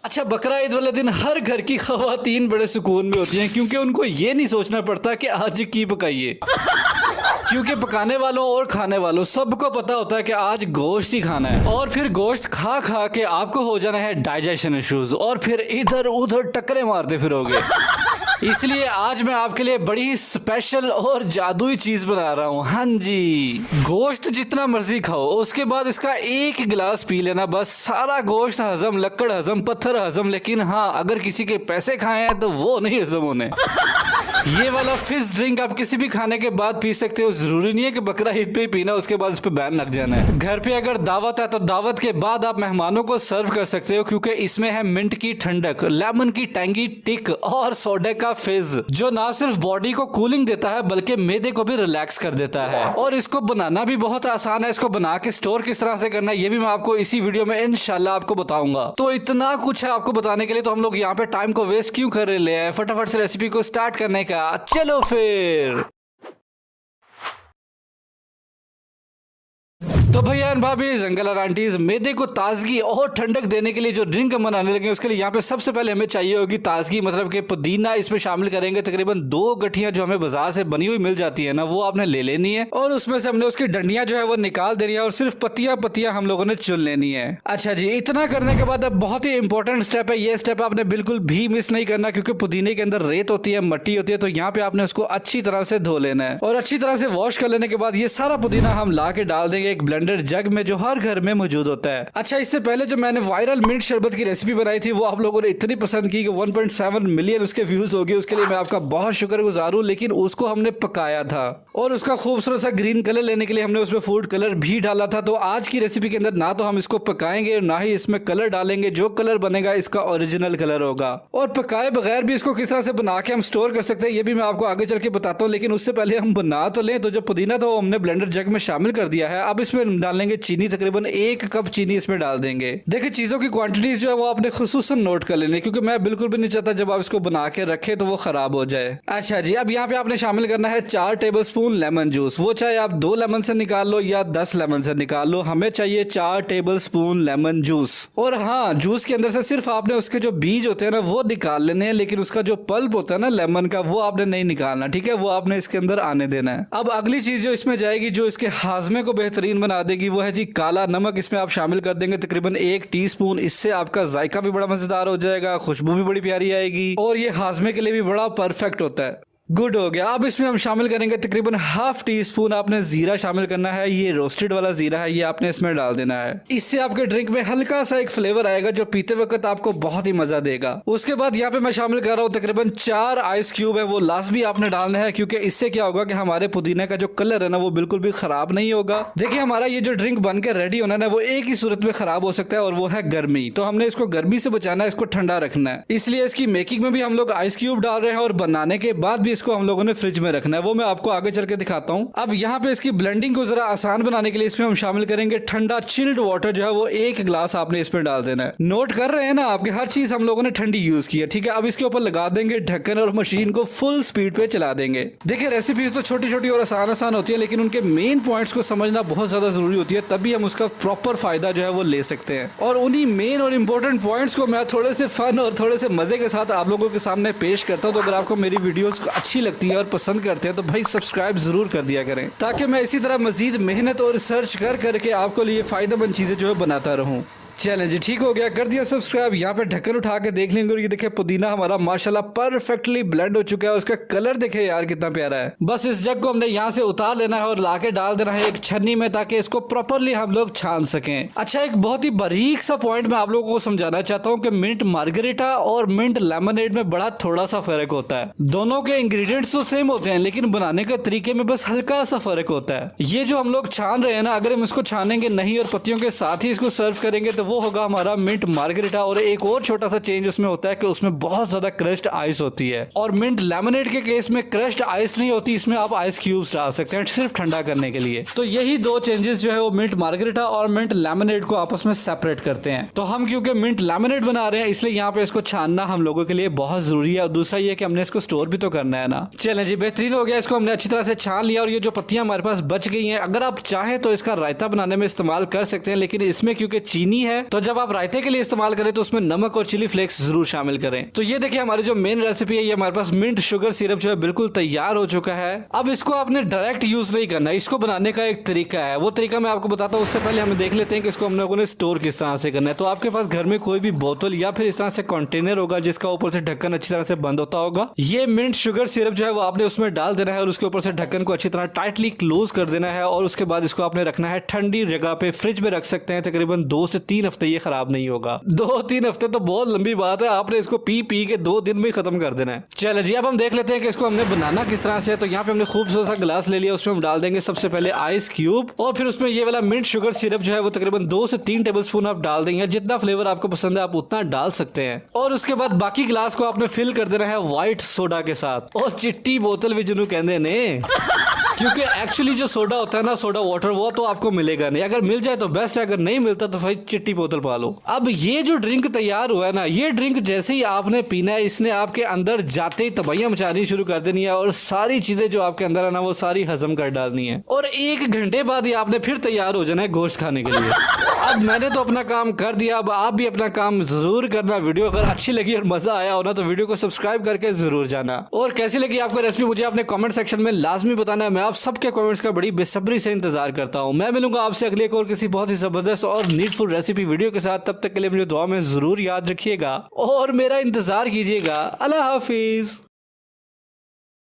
अच्छा, बकरा ईद वाले दिन हर घर की खवातीन बड़े सुकून में होती हैं क्योंकि उनको ये नहीं सोचना पड़ता कि आज की पकाइए। क्योंकि पकाने वालों और खाने वालों सबको पता होता है कि आज गोश्त ही खाना है और फिर गोश्त खा खा के आपको हो जाना है डाइजेशन इश्यूज और फिर इधर उधर टक्करे मारते फिरोगे। इसलिए आज मैं आपके लिए बड़ी ही स्पेशल और जादुई चीज बना रहा हूँ। हाँ जी, गोश्त जितना मर्जी खाओ, उसके बाद इसका एक गिलास पी लेना, बस सारा गोश्त हजम, लक्कड़ हजम, पत्थर हजम। लेकिन हाँ, अगर किसी के पैसे खाए हैं तो वो नहीं हजम होने। ये वाला फिज ड्रिंक आप किसी भी खाने के बाद पी सकते हो, जरूरी नहीं है कि बकरा ईद पे ही पीना, उसके बाद इस पे बैन लग जाना है। घर पे अगर दावत है तो दावत के बाद आप मेहमानों को सर्व कर सकते हो क्योंकि इसमें है मिंट की ठंडक, लेमन की टैंगी टिक और सोडे का फिज, जो ना सिर्फ बॉडी को कूलिंग देता है बल्कि मैदे को भी रिलैक्स कर देता है। और इसको बनाना भी बहुत आसान है। इसको बना के स्टोर किस तरह से करना है ये भी मैं आपको इसी वीडियो में इंशाल्लाह आपको बताऊंगा। तो इतना कुछ है आपको बताने के लिए, तो हम लोग यहाँ पे टाइम को वेस्ट क्यों कर रहे हैं, फटाफट से रेसिपी को स्टार्ट करने का चलो फिर। तो भैया भाभी, जंगल और आंटीज, मैदे को ताजगी और ठंडक देने के लिए जो ड्रिंक हम बनाने लगे उसके लिए यहाँ पे सबसे पहले हमें चाहिए होगी ताजगी, मतलब कि पुदीना इसमें शामिल करेंगे। तकरीबन 2 गठियां जो हमें बाजार से बनी हुई मिल जाती है ना, वो आपने ले लेनी है और उसमें से हमने उसकी डंडियां जो है वो निकाल देनी है और सिर्फ पत्तियां हम लोगों ने चुन लेनी है। अच्छा जी, इतना करने के बाद अब बहुत ही इंपॉर्टेंट स्टेप है, ये स्टेप आपने बिल्कुल भी मिस नहीं करना क्योंकि पुदीने के अंदर रेत होती है, मट्टी होती है। तो यहाँ पे आपने उसको अच्छी तरह से धो लेना है और अच्छी तरह से वॉश कर लेने के बाद ये सारा पुदीना हम ला के डाल देंगे एक ब्लेंडर जग में जो हर घर में मौजूद होता है। अच्छा, इससे पहले जो मैंने वायरल मिंट शरबत की रेसिपी बनाई थी वो आप लोगों ने इतनी पसंद की कि 1.7 मिलियन उसके व्यूज हो गए। उसके लिए मैं आपका बहुत शुक्रगुजार हूँ। लेकिन उसको हमने पकाया था और उसका खूबसूरत सा ग्रीन कलर लेने के लिए हमने उसमें फूड कलर भी डाला था। तो आज की रेसिपी के अंदर ना तो हम इसको पकाएंगे ना ही इसमें कलर डालेंगे, जो कलर बनेगा इसका ओरिजिनल कलर होगा। और पकाए बगैर भी इसको किस तरह से बना के हम स्टोर कर सकते हैं ये भी मैं आपको आगे चल के बताता हूँ। लेकिन उससे पहले हम बना तो लें। तो जो पुदीना था वो हमने ब्लेंडर जग में शामिल कर दिया है। अब इसमें डालेंगे चीनी, तकरीबन 1 कप चीनी इसमें डाल देंगे। देखिए, चीजों की क्वांटिटीज जो है वो आपने खुसूसन नोट कर लेनी क्योंकि मैं बिल्कुल भी नहीं चाहता जब आप इसको बना के रखे तो वो खराब हो जाए। अच्छा जी, अब यहाँ पे आपने शामिल करना है 4 टेबलस्पून लेमन जूस। वो चाहे आप 2 लेमन से निकाल लो या 10 लेमन से निकाल लो, हमें चाहिए 4 टेबलस्पून लेमन जूस। और हाँ, जूस के अंदर से सिर्फ आपने उसके जो बीज होते हैं ना वो निकाल लेने हैं, लेकिन उसका जो पल्प होता है ना लेमन का, वो आपने नहीं निकालना, ठीक है? वो आपने इसके अंदर आने देना है। अब अगली चीज जो इसमें जाएगी जो इसके हाजमे को बेहतरीन बना देगी वो है जी काला नमक। इसमें आप शामिल कर देंगे तकरीबन 1 टीस्पून। इससे आपका जायका भी बड़ा मजेदार हो जाएगा, खुशबू भी बड़ी प्यारी आएगी और ये हाजमे के लिए भी बड़ा परफेक्ट होता है। गुड हो गया। अब इसमें हम शामिल करेंगे तकरीबन ½ टीस्पून आपने जीरा शामिल करना है। ये रोस्टेड वाला जीरा है, ये आपने इसमें डाल देना है। इससे आपके ड्रिंक में हल्का सा एक फ्लेवर आएगा जो पीते वक्त आपको बहुत ही मजा देगा। उसके बाद यहाँ पे मैं शामिल कर रहा हूँ तकरीबन 4 आइस क्यूब है, वो लाजमी आपने डालना है क्योंकि इससे क्या होगा कि हमारे पुदीने का जो कलर है ना वो बिल्कुल भी खराब नहीं होगा। देखिए, हमारा ये जो ड्रिंक बन के रेडी होना है ना वो एक ही सूरत में खराब हो सकता है और वो है गर्मी। तो हमने इसको गर्मी से बचाना है, इसको ठंडा रखना है। इसलिए इसकी मेकिंग में भी हम लोग आइस क्यूब डाल रहे हैं और बनाने के बाद भी इसको हम लोगों ने फ्रिज में रखना है, वो मैं आपको आगे चल के दिखाता हूँ। अब यहाँ पे इसकी ब्लेंडिंग को जरा आसान बनाने के लिए इसमें हम शामिल करेंगे ठंडा चिल्ड वाटर, जो है वो 1 गिलास आपने इसमें डाल देना है। नोट कर रहे हैं ना आपकी हर चीज हम लोगों ने ठंडी यूज की है, ठीक है? अब इसके ऊपर लगा देंगे ढक्कन और मशीन को फुल स्पीड पे चला देंगे। देखिए, रेसिपीज तो छोटी छोटी और आसान होती है लेकिन उनके मेन पॉइंट्स को समझना बहुत ज्यादा जरूरी होती है, तभी हम उसका प्रॉपर फायदा जो है वो ले सकते हैं। और उन्हीं मेन और इंपॉर्टेंट पॉइंट्स को मैं थोड़े से फन और थोड़े से मजे के साथ आप लोगों के सामने पेश करता हूँ। तो अगर आपको मेरी वीडियोस अच्छी लगती है और पसंद करते हैं तो भाई सब्सक्राइब जरूर कर दिया करें ताकि मैं इसी तरह मजीद मेहनत और रिसर्च करके आपको लिए फायदेमंद चीजें जो है बनाता रहूं। चलें जी, ठीक हो गया, कर दिया सब्सक्राइब। यहाँ पे ढक्कन उठा के देख लेंगे और ये देखिए पुदीना हमारा माशाल्लाह परफेक्टली ब्लेंड हो चुका है। उसका कलर देखे यार कितना प्यारा है। बस इस जग को हमने यहाँ से उतार लेना है और लाके डाल देना है एक छन्नी में ताकि इसको प्रॉपरली हम लोग छान सकें। अच्छा, एक बहुत ही बारीक सा पॉइंट मैं आप लोगों को समझाना चाहता हूँ कि मिंट मार्गरेटा और मिंट लेमनेड में बड़ा थोड़ा सा फर्क होता है। दोनों के इंग्रेडिएंट्स तो सेम होते हैं लेकिन बनाने के तरीके में बस हल्का सा फर्क होता है। ये जो हम लोग छान रहे हैं ना, अगर हम इसको छानेंगे नहीं और पत्तियों के साथ ही इसको सर्व करेंगे तो वो होगा हमारा मिंट मार्गरेटा। और एक और छोटा सा चेंज उसमें होता है कि उसमें बहुत ज्यादा क्रश्ड आइस होती है और मिंट लेमनेड के केस में क्रश्ड आइस नहीं होती, इसमें आप आइस क्यूब्स डाल सकते हैं सिर्फ ठंडा करने के लिए। तो यही 2 चेंजेस जो है वो मिंट मार्गरेटा और मिंट लेमनेड को आपस में सेपरेट करते हैं। तो हम क्योंकि मिंट लेमनेड बना रहे हैं इसलिए यहाँ पे इसको छानना हम लोगों के लिए बहुत जरूरी है। और दूसरा ये कि हमने इसको स्टोर भी तो करना है ना। चलें जी, बेहतरीन हो गया। इसको हमने अच्छी तरह से छान लिया और ये जो पत्तियां हमारे पास बच गई हैं, अगर आप चाहें तो इसका रायता बनाने में इस्तेमाल कर सकते हैं, लेकिन इसमें क्योंकि चीनी है हैं तो जब आप रायते के लिए इस्तेमाल करें तो उसमें नमक और चिली फ्लेक्स जरूर शामिल करें। तो ये देखिए हमारी जो मेन रेसिपी है, ये हमारे पास मिंट शुगर सिरप जो है बिल्कुल तैयार हो चुका है। अब इसको आपने डायरेक्ट यूज नहीं करना, इसको बनाने का एक तरीका है, वो तरीका मैं आपको बताता हूँ। उससे पहले हम देख लेते हैं कि इसको हम लोगों ने स्टोर किस तरह से करना है। तो आपके पास घर में कोई भी बोतल या फिर इस तरह से कंटेनर होगा जिसका ऊपर से ढक्कन अच्छी तरह से बंद होता होगा। ये मिंट शुगर सिरप जो है वो आपने उसमें डाल देना है और उसके ऊपर से ढक्कन को अच्छी तरह टाइटली क्लोज कर देना है। और उसके बाद इसको आपने रखना है ठंडी जगह पे, फ्रिज में रख सकते हैं तकरीबन 2 से 3 हफ्ते, ये खराब नहीं होगा। 2-3 हफ्ते तो बहुत लंबी बात है, आपने इसको पी के 2 दिन में खत्म कर देना है। चलो जी, अब हम देख लेते हैं कि इसको हमने बनाना किस तरह से है। तो यहाँ पे हमने खूबसूरत सा गिलास ले लिया, उसमें हम डाल देंगे सबसे पहले आइस क्यूब और फिर उसमें ये वाला मिंट शुगर सिरप जो है वो तकरीबन 2 से 3 टेबलस्पून आप डाल देंगे। जितना फ्लेवर आपको पसंद है आप उतना डाल सकते हैं। और उसके बाद बाकी गिलास को आपने फिल कर देना है व्हाइट सोडा के साथ, और चिट्टी बोतल भी जिन्होंने कहते ने क्योंकि एक्चुअली जो सोडा होता है ना, सोडा वाटर, वो तो आपको मिलेगा नहीं। अगर मिल जाए तो बेस्ट है, अगर नहीं मिलता तो भाई चिट्टी बोतल पा लो। अब ये जो ड्रिंक तैयार हुआ है ना, ये ड्रिंक जैसे ही आपने पीना है, इसने आपके अंदर जाते ही तबाहियां मचानी शुरू कर देनी है और सारी चीजें जो आपके अंदर है ना वो सारी हजम कर डालनी है। और 1 घंटे बाद ही आपने फिर तैयार हो जाना है गोश्त खाने के लिए। अब मैंने तो अपना काम कर दिया, अब आप भी अपना काम जरूर करना। वीडियो अगर अच्छी लगी और मजा आया हो ना तो वीडियो को सब्सक्राइब करके जरूर जाना। और कैसी लगी आपको रेसिपी मुझे अपने कमेंट सेक्शन में लाजमी बताना है। मैं आप सबके कमेंट्स का बड़ी बेसब्री से इंतजार करता हूं। मैं मिलूंगा आपसे अगले एक और किसी बहुत ही जबरदस्त और नीडफुल रेसिपी वीडियो के साथ। तब तक के लिए मुझे दुआ में जरूर याद रखिएगा और मेरा इंतजार कीजिएगा। अल्लाह हाफिज।